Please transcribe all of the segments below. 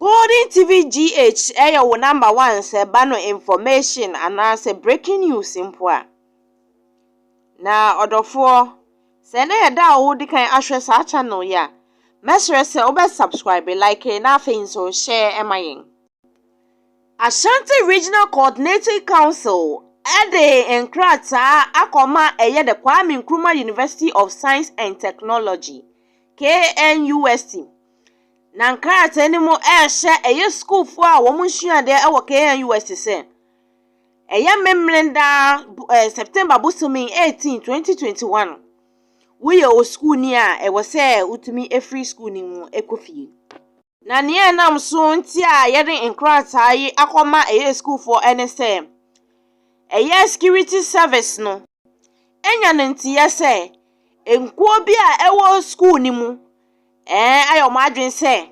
Golden TV GH your number one say bano information and say breaking news impoa. Na odofo say na yeda wo di kan ahwe sa channel ya. Mesre say obe subscribe, like na afin so share emayin. Ashanti Regional Coordinating Council ede enkrata akoma eye the Kwame Nkrumah University of Science and Technology KNUST. Na nkrata ni mo eye school fo a wo munhua de e wo KNUST se. Eye memlenda September busumi 18 2021. We o school ni a e wo se utumi free school ni mu ekofie. Na nie nam so nti a yede nkrata yi akoma eye school for NSM. Eye security service no. Enya nti ye se enkuo bi a ewo school ni mu. Ayo madwen se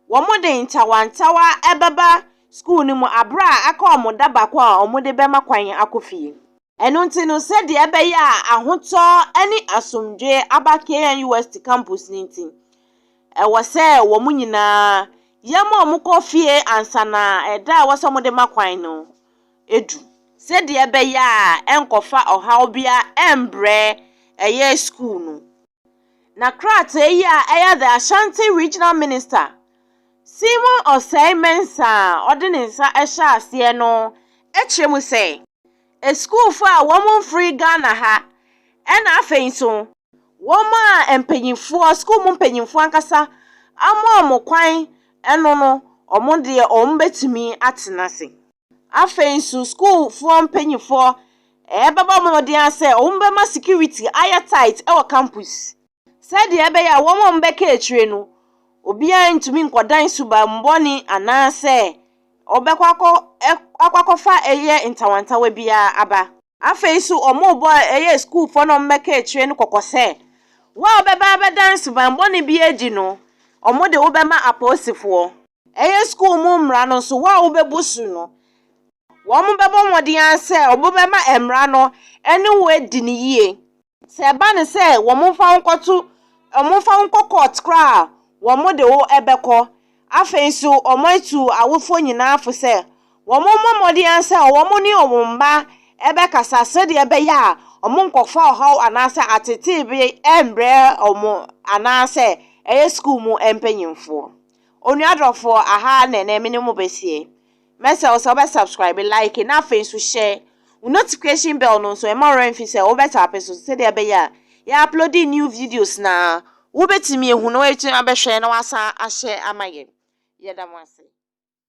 wo mo de ntawantawa ebeba school ni mu abra aka o mo daba kwa o mo de bema kwan akofie. Eno nti no se de ebe ya ahoto ani asomdwe aba KNUST campus ni nti. Ewo se wo mu nyina yema o mo kofie ansana eda wo se mo de makwan no edu. Se de ebe ya enkofa ohaw bia embre eye school no. Na krata eya the Ashanti Regional Minister Simon Osei Mensah ordinance esha ase no ekyemu say a school for a woman free Ghana ha ena afein so woman empanyinfo school mu mpanyinfo ankasa amo kwan eno no omo de ombetumi atenase afein so school for mpanyinfo baba mo de ase ombema security airtight e campus. Said the ebe ya woman mbeke etire no obia ntumi nkodan suba mboni anase obekwa akwakofa eye ntawantawa bia aba afeisu omo boy eye school for no mbeke etire no kokose wa obeba abedan suba mboni bia egi no omo de obema aposifo eye school mu mra no so wa obebusu no wo mo bebo modi anse obobema emra no ene we di ni yie se ba ne se wo mo fa nkotu omofa nkokot kra wo mo de wo ebeko afensu omoitu awofo nyina afo se wo mo momodi ansa wo mo ni omumba ebekasa se de ebe ya omo nkofa ohaw anase atete bi embre omo anase eye school mu empanyimfo onu adrofo aha na na mini mo besie mese o so be subscribe, like na afensu share notification bell no so e ma remfi se wo beta apeso se de ebe ya uploading new videos na ubetimi ehunu etu abehwe na wasa ahye amaye yedamwase.